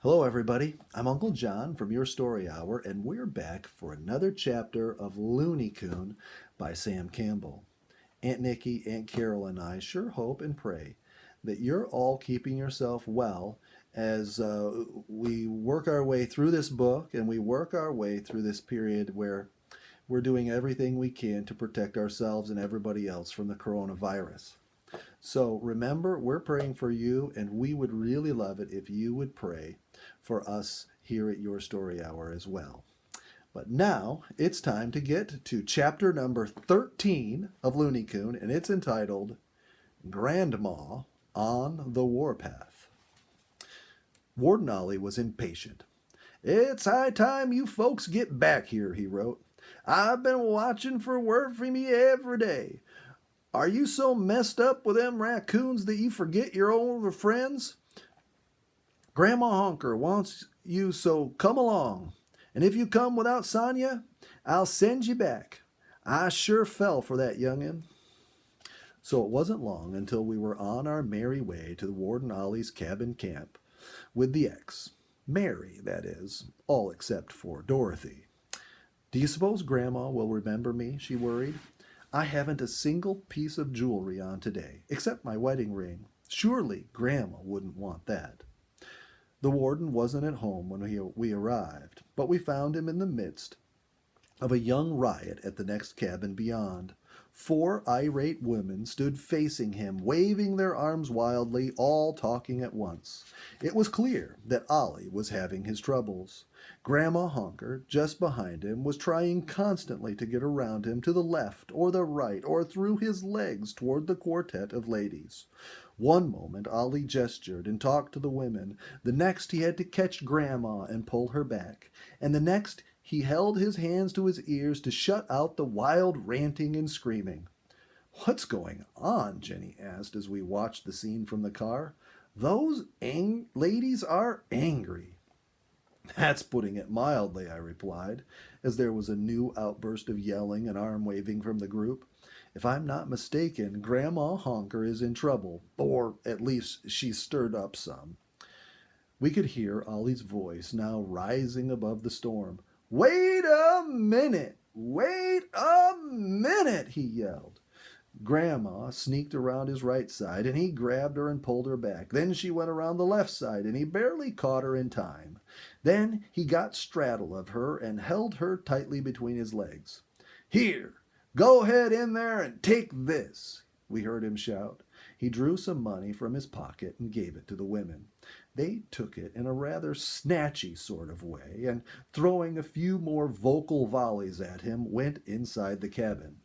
Hello, everybody. I'm Uncle John from Your Story Hour, and we're back for another chapter of Loony Coon by Sam Campbell. Aunt Nikki, Aunt Carole, and I sure hope and pray that you're all keeping yourself well as we work our way through this book and we work our way through this period where we're doing everything we can to protect ourselves and everybody else from the coronavirus. So remember, we're praying for you, and we would really love it if you would pray for us here at Your Story Hour as well. But now it's time to get to chapter number 13 of Loony Coon, and it's entitled Grandmaw on the Warpath. Warden Ollie was impatient. "It's high time you folks get back here," he wrote. "I've been watching for word from you every day. Are you so messed up with them raccoons that you forget your old friends? Grandma Honker wants you, so come along. And if you come without Sonya, I'll send you back. I sure fell for that youngin'." So it wasn't long until we were on our merry way to the Warden Ollie's cabin camp with the X. Merry, that is, all except for Dorothy. "Do you suppose Grandma will remember me?" she worried. "I haven't a single piece of jewelry on today, except my wedding ring. Surely Grandma wouldn't want that." The warden wasn't at home when we arrived, but we found him in the midst of a young riot at the next cabin beyond. 4 irate women stood facing him, waving their arms wildly, all talking at once. It was clear that Ollie was having his troubles. Grandma Honker, just behind him, was trying constantly to get around him to the left or the right or through his legs toward the quartet of ladies. One moment Ollie gestured and talked to the women, the next he had to catch Grandma and pull her back, and the next he held his hands to his ears to shut out the wild ranting and screaming. "What's going on?" Jenny asked as we watched the scene from the car. "Those ladies are angry." "That's putting it mildly," I replied, as there was a new outburst of yelling and arm waving from the group. "If I'm not mistaken, Grandma Honker is in trouble, or at least she's stirred up some." We could hear Ollie's voice now rising above the storm. "Wait a minute! Wait a minute!" he yelled. Grandma sneaked around his right side, and he grabbed her and pulled her back. Then she went around the left side, and he barely caught her in time. Then he got straddle of her and held her tightly between his legs. "Here, go ahead in there and take this," we heard him shout. He drew some money from his pocket and gave it to the women. They took it in a rather snatchy sort of way, and throwing a few more vocal volleys at him, went inside the cabin.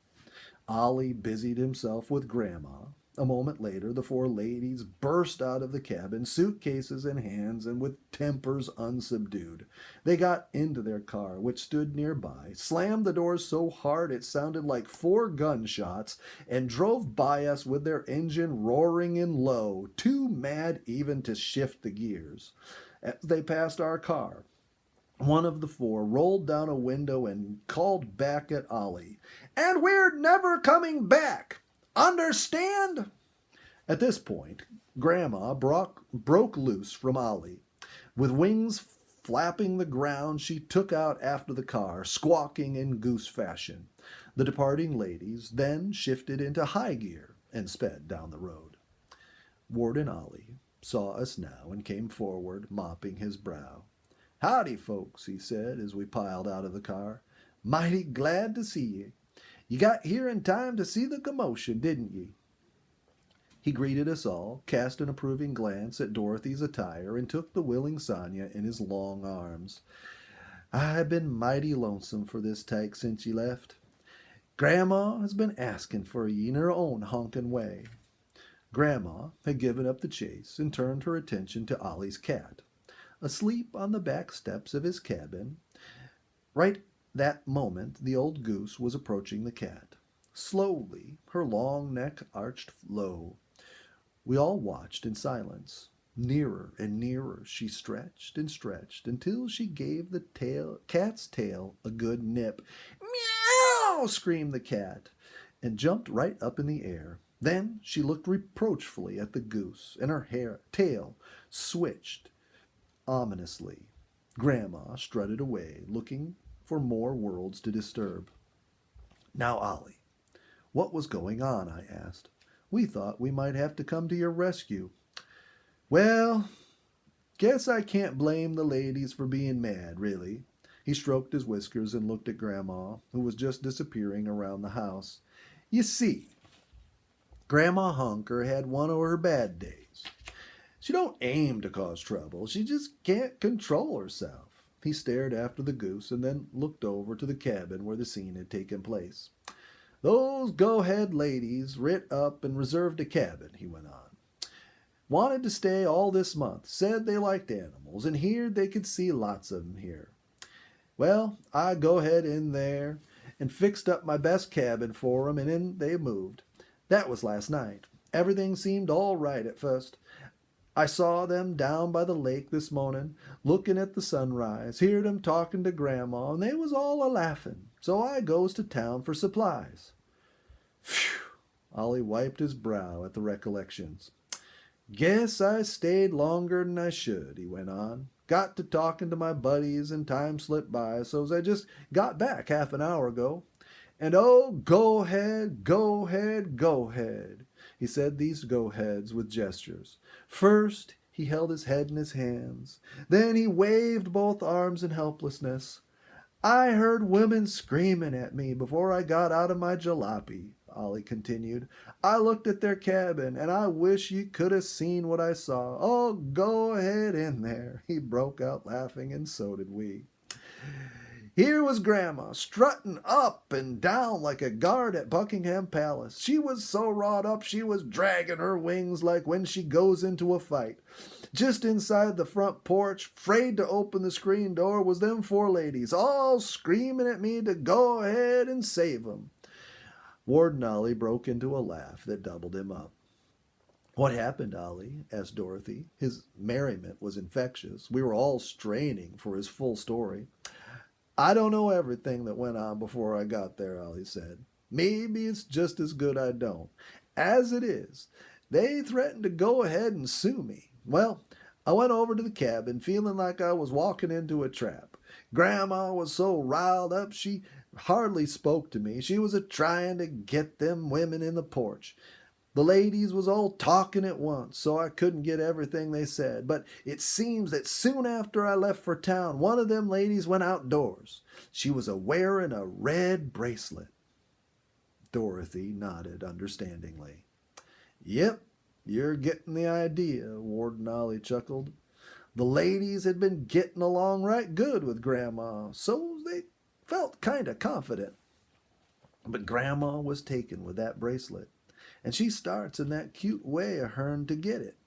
Ollie busied himself with Grandma. A moment later, the 4 ladies burst out of the cabin, suitcases in hands and with tempers unsubdued. They got into their car, which stood nearby, slammed the doors so hard it sounded like 4 gunshots, and drove by us with their engine roaring and low, too mad even to shift the gears. As they passed our car, one of the 4 rolled down a window and called back at Ollie, "And we're never coming back! Understand?" At this point, Grandma broke loose from Ollie. With wings flapping the ground, she took out after the car, squawking in goose fashion. The departing ladies then shifted into high gear and sped down the road. Warden Ollie saw us now and came forward, mopping his brow. "Howdy, folks," he said as we piled out of the car. "Mighty glad to see ye. You got here in time to see the commotion, didn't ye?" He greeted us all, cast an approving glance at Dorothy's attire, and took the willing Sonya in his long arms. "I've been mighty lonesome for this tyke since ye left. Grandma has been asking for ye in her own honkin' way." Grandma had given up the chase and turned her attention to Ollie's cat, asleep on the back steps of his cabin. Right that moment the old goose was approaching the cat. Slowly, her long neck arched low. We all watched in silence. Nearer and nearer she stretched and stretched until she gave the cat's tail a good nip. "Meow!" screamed the cat, and jumped right up in the air. Then she looked reproachfully at the goose, and her tail switched ominously. Grandma strutted away, looking for more worlds to disturb. Now, Ollie, what was going on? I asked. We thought we might have to come to your rescue. Well, guess I can't blame the ladies for being mad, really. He stroked his whiskers and looked at Grandma, who was just disappearing around the house. You see, Grandma Hunker had one of her bad days. She don't aim to cause trouble. She just can't control herself. He stared after the goose and then looked over to the cabin where the scene had taken place. Those go-ahead ladies writ up and reserved a cabin, he went on. Wanted to stay all this month. Said they liked animals and heard they could see lots of 'em here. Well, I go ahead in there and fixed up my best cabin for 'em, and in they moved. That was last night. Everything seemed all right at first. I saw them down by the lake this morning, looking at the sunrise, heard 'em talking to Grandma, and they was all a-laughing. So I goes to town for supplies. Phew! Ollie wiped his brow at the recollections. Guess I stayed longer than I should, he went on. Got to talking to my buddies, and time slipped by, so's I just got back half an hour ago. And oh, go ahead, go ahead, go ahead. He said these go-heads with gestures. First, he held his head in his hands. Then he waved both arms in helplessness. I heard women screaming at me before I got out of my jalopy, Ollie continued. I looked at their cabin, and I wish you could have seen what I saw. Oh, go ahead in there. He broke out laughing, and so did we. Here was Grandma, strutting up and down like a guard at Buckingham Palace. She was so wrought up she was dragging her wings like when she goes into a fight. Just inside the front porch, afraid to open the screen door, was them 4 ladies, all screaming at me to go ahead and save 'em. Warden Ollie broke into a laugh that doubled him up. What happened, Ollie? Asked Dorothy. His merriment was infectious. We were all straining for his full story. I don't know everything that went on before I got there, Ollie said. Maybe it's just as good I don't. As it is, they threatened to go ahead and sue me. Well, I went over to the cabin feeling like I was walking into a trap. Grandma was so riled up she hardly spoke to me. She was a-trying to get them women in the porch. The ladies was all talking at once, so I couldn't get everything they said. But it seems that soon after I left for town, one of them ladies went outdoors. She was a-wearing a red bracelet. Dorothy nodded understandingly. Yep, you're getting the idea, Warden Ollie chuckled. The ladies had been getting along right good with Grandma, so they felt kind of confident. But Grandma was taken with that bracelet, and she starts in that cute way of hern to get it.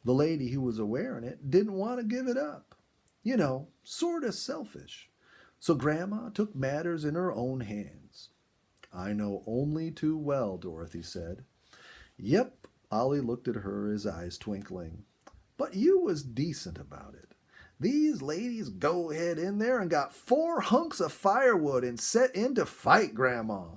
The lady who was wearing it didn't want to give it up. You know, sort of selfish. So Grandma took matters in her own hands. I know only too well, Dorothy said. Yep, Ollie looked at her, his eyes twinkling. But you was decent about it. These ladies go ahead in there and got 4 hunks of firewood and set in to fight Grandma.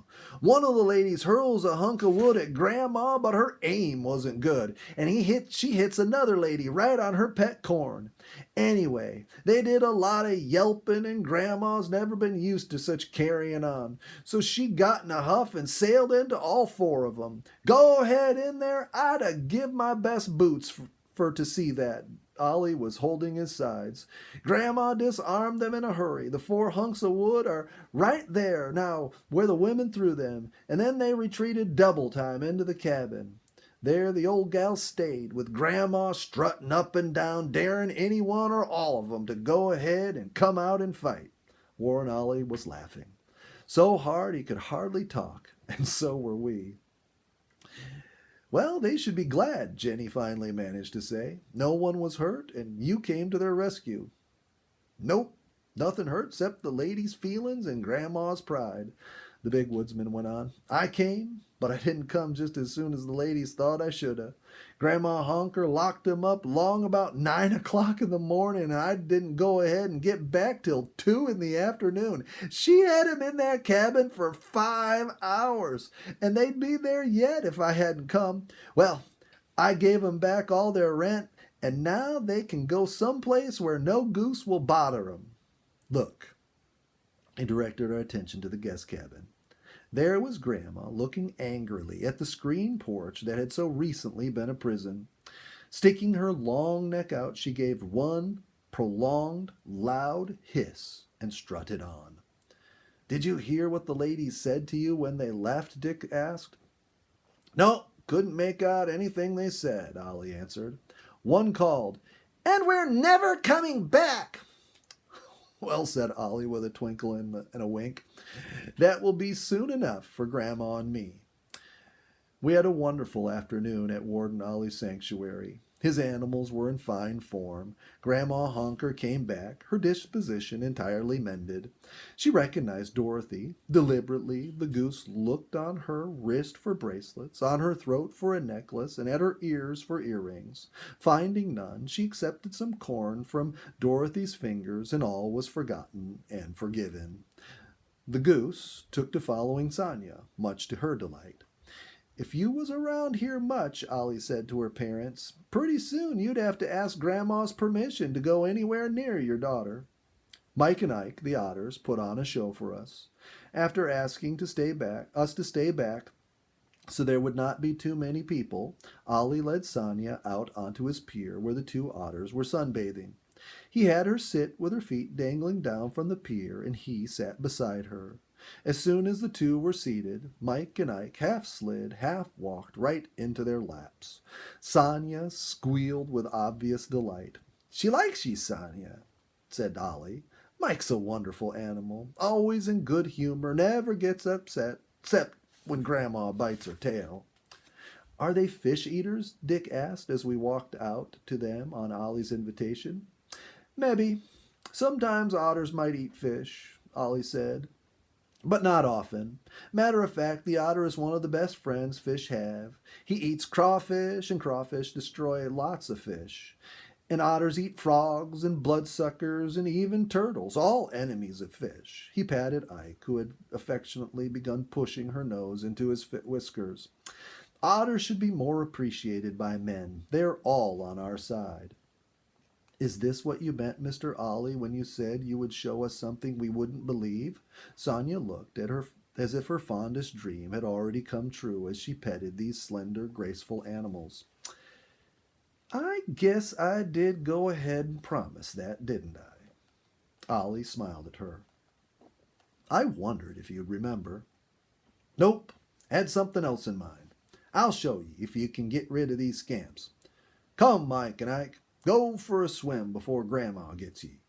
One of the ladies hurls a hunk of wood at Grandma, but her aim wasn't good, and she hits another lady right on her pet corn. Anyway, they did a lot of yelping, and Grandma's never been used to such carrying on, so she got in a huff and sailed into all 4 of them. Go ahead in there, I'd-a give my best boots for to see that. Ollie was holding his sides. Grandma disarmed them in a hurry. The 4 hunks of wood are right there now where the women threw them, and then they retreated double time into the cabin. There the old gal stayed, with Grandma strutting up and down, daring any one or all of them to go ahead and come out and fight. Warden Ollie was laughing so hard he could hardly talk, and so were we. Well, they should be glad, Jenny finally managed to say. No one was hurt, and you came to their rescue. Nope, nothing hurt except the ladies' feelings and Grandma's pride, the big woodsman went on. I came, but I didn't come just as soon as the ladies thought I shoulda. Grandma Honker locked 'em up long about 9 o'clock in the morning, and I didn't go ahead and get back till 2 in the afternoon. She had 'em in that cabin for 5 hours, and they'd be there yet if I hadn't come. Well, I gave 'em back all their rent and now they can go someplace where no goose will bother 'em. Look." He directed our attention to the guest cabin. There was Grandma looking angrily at the screen porch that had so recently been a prison. Sticking her long neck out, she gave one prolonged, loud hiss and strutted on. "Did you hear what the ladies said to you when they left?" Dick asked. "No, couldn't make out anything they said," Ollie answered. "One called, 'And we're never coming back!'" "Well," said Ollie with a twinkle and a wink, "that will be soon enough for Grandma and me." We had a wonderful afternoon at Warden Ollie's sanctuary. His animals were in fine form. Grandma Honker came back, her disposition entirely mended. She recognized Dorothy. Deliberately, the goose looked on her wrist for bracelets, on her throat for a necklace, and at her ears for earrings. Finding none, she accepted some corn from Dorothy's fingers, and all was forgotten and forgiven. The goose took to following Sonia, much to her delight. "If you was around here much," Ollie said to her parents, "pretty soon you'd have to ask Grandma's permission to go anywhere near your daughter." Mike and Ike, the otters, put on a show for us. After asking us to stay back so there would not be too many people, Ollie led Sonia out onto his pier where the two otters were sunbathing. He had her sit with her feet dangling down from the pier, and he sat beside her. As soon as the two were seated, Mike and Ike half slid, half walked right into their laps. Sonia squealed with obvious delight. "She likes ye, Sonia," said Ollie. "Mike's a wonderful animal, always in good humor, never gets upset, except when Grandma bites her tail." "Are they fish eaters?" Dick asked as we walked out to them on Ollie's invitation. "Mebbe. Sometimes otters might eat fish," Ollie said, "but not often. Matter of fact, the otter is one of the best friends fish have. He eats crawfish, and crawfish destroy lots of fish. And otters eat frogs and bloodsuckers and even turtles, all enemies of fish." He patted Ike, who had affectionately begun pushing her nose into his whiskers. "Otters should be more appreciated by men. They're all on our side." "Is this what you meant, Mr. Ollie, when you said you would show us something we wouldn't believe?" Sonia looked at her as if her fondest dream had already come true as she petted these slender, graceful animals. "I guess I did go ahead and promise that, didn't I?" Ollie smiled at her. "I wondered if you'd remember." "Nope, had something else in mind. I'll show you if you can get rid of these scamps. Come, Mike and Ike. Go for a swim before Grandma gets ye."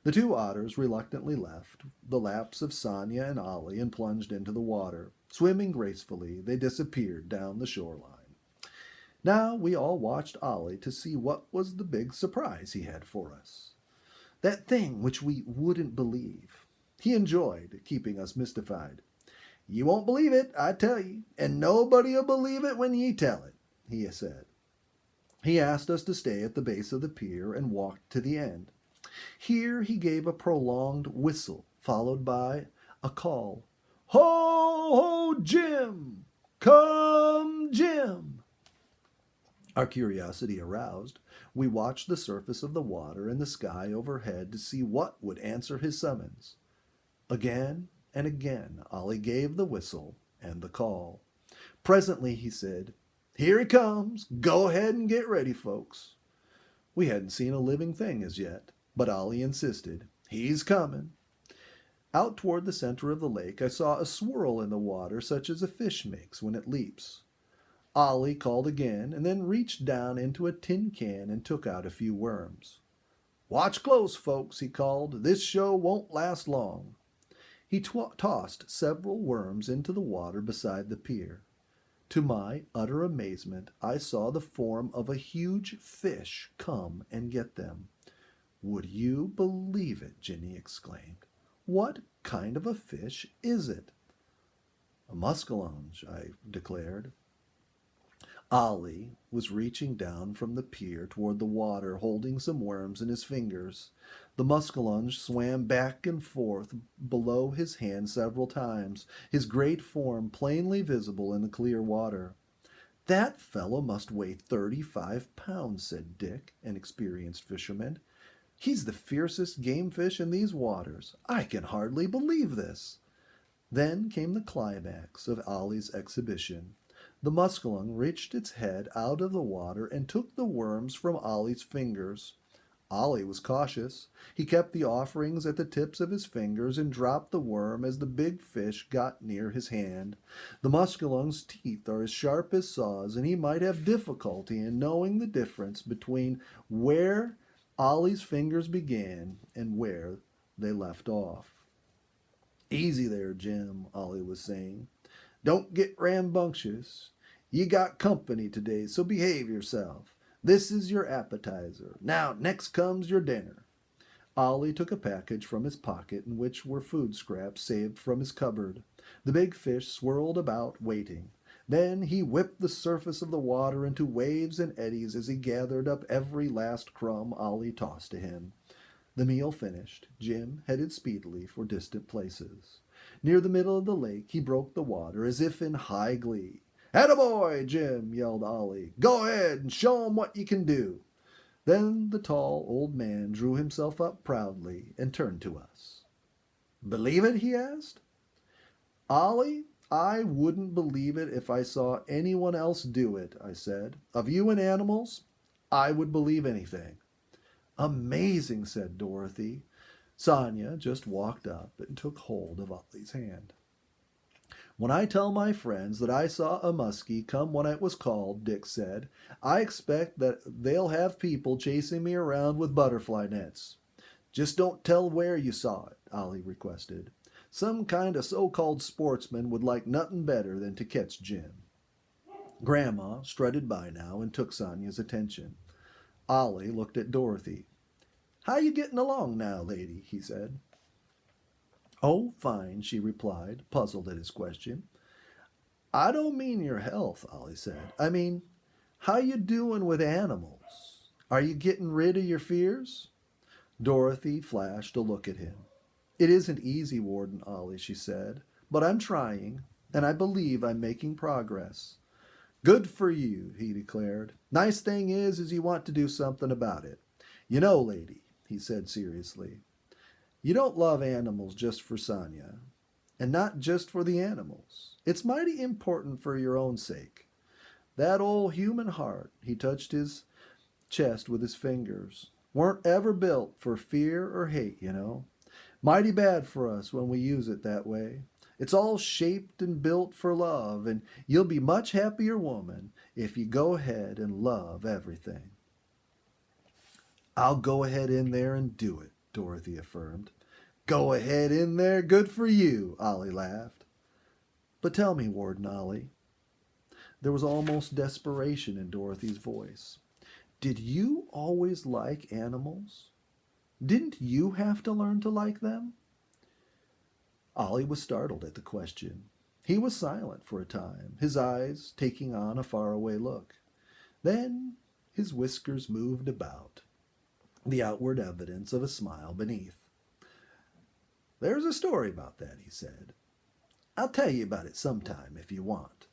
The two otters reluctantly left the laps of Sonia and Ollie and plunged into the water. Swimming gracefully, they disappeared down the shoreline. Now we all watched Ollie to see what was the big surprise he had for us. That thing which we wouldn't believe. He enjoyed keeping us mystified. "You won't believe it, I tell ye, and nobody'll believe it when ye tell it," he said. He asked us to stay at the base of the pier and walked to the end. Here he gave a prolonged whistle, followed by a call. "Ho, ho, Jim! Come, Jim!" Our curiosity aroused, we watched the surface of the water and the sky overhead to see what would answer his summons. Again and again Ollie gave the whistle and the call. Presently he said, "Here he comes. Go ahead and get ready, folks." We hadn't seen a living thing as yet, but Ollie insisted, "He's coming." Out toward the center of the lake I saw a swirl in the water such as a fish makes when it leaps. Ollie called again and then reached down into a tin can and took out a few worms. "Watch close, folks," he called. "This show won't last long." He tossed several worms into the water beside the pier. To my utter amazement, I saw the form of a huge fish come and get them. "Would you believe it?" Ginny exclaimed. "What kind of a fish is it?" "A muskellunge," I declared. Ollie was reaching down from the pier toward the water, holding some worms in his fingers. The muskellunge swam back and forth below his hand several times, his great form plainly visible in the clear water. That fellow must weigh 35 pounds, said Dick, an experienced fisherman. He's the fiercest game fish in these waters. I can hardly believe this. Then came the climax of Ollie's exhibition. The muskellunge reached its head out of the water and took the worms from Ollie's fingers. Ollie was cautious. He kept the offerings at the tips of his fingers and dropped the worm as the big fish got near his hand. The muskellunge's teeth are as sharp as saws, and he might have difficulty in knowing the difference between where Ollie's fingers began and where they left off. Easy there, Jim, Ollie was saying. Don't get rambunctious. You got company today, so behave yourself. This is your appetizer. Now, next comes your dinner. Ollie took a package from his pocket in which were food scraps saved from his cupboard. The big fish swirled about, waiting. Then he whipped the surface of the water into waves and eddies as he gathered up every last crumb Ollie tossed to him. The meal finished, Jim headed speedily for distant places. Near the middle of the lake, he broke the water as if in high glee. "Attaboy, Jim!" yelled Ollie. "Go ahead and show 'em what you can do." Then the tall old man drew himself up proudly and turned to us. "Believe it?" he asked. "Ollie, I wouldn't believe it if I saw anyone else do it," I said. "Of you and animals, I would believe anything." "Amazing," said Dorothy. Sonia just walked up and took hold of Ollie's hand. "When I tell my friends that I saw a muskie come when it was called," Dick said, "I expect that they'll have people chasing me around with butterfly nets." "Just don't tell where you saw it," Ollie requested. "Some kind of so-called sportsman would like nothing better than to catch Jim." Grandma strutted by now and took Sonia's attention. Ollie looked at Dorothy. "How you getting along now, lady?" he said. "Oh, fine," she replied, puzzled at his question. "I don't mean your health," Ollie said. "I mean, how you doing with animals? Are you getting rid of your fears?" Dorothy flashed a look at him. "It isn't easy, Warden Ollie," she said, "but I'm trying, and I believe I'm making progress." "Good for you," he declared. "Nice thing is you want to do something about it. You know, lady," he said seriously, "you don't love animals just for Sonia, and not just for the animals. It's mighty important for your own sake. That old human heart," he touched his chest with his fingers, "weren't ever built for fear or hate, you know. Mighty bad for us when we use it that way. It's all shaped and built for love, and you'll be much happier woman if you go ahead and love everything." "I'll go ahead in there and do it," Dorothy affirmed. "Go ahead in there, good for you," Ollie laughed. "But tell me, Warden Ollie," there was almost desperation in Dorothy's voice, "did you always like animals? Didn't you have to learn to like them?" Ollie was startled at the question. He was silent for a time, his eyes taking on a faraway look. Then his whiskers moved about, the outward evidence of a smile beneath. "There's a story about that," he said. "I'll tell you about it sometime if you want."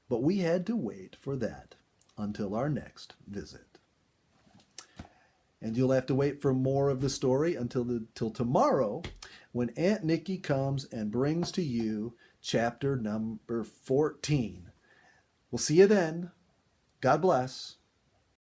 But we had to wait for that until our next visit. And you'll have to wait for more of the story till tomorrow, when Aunt Nikki comes and brings to you chapter number 14. We'll see you then. God bless.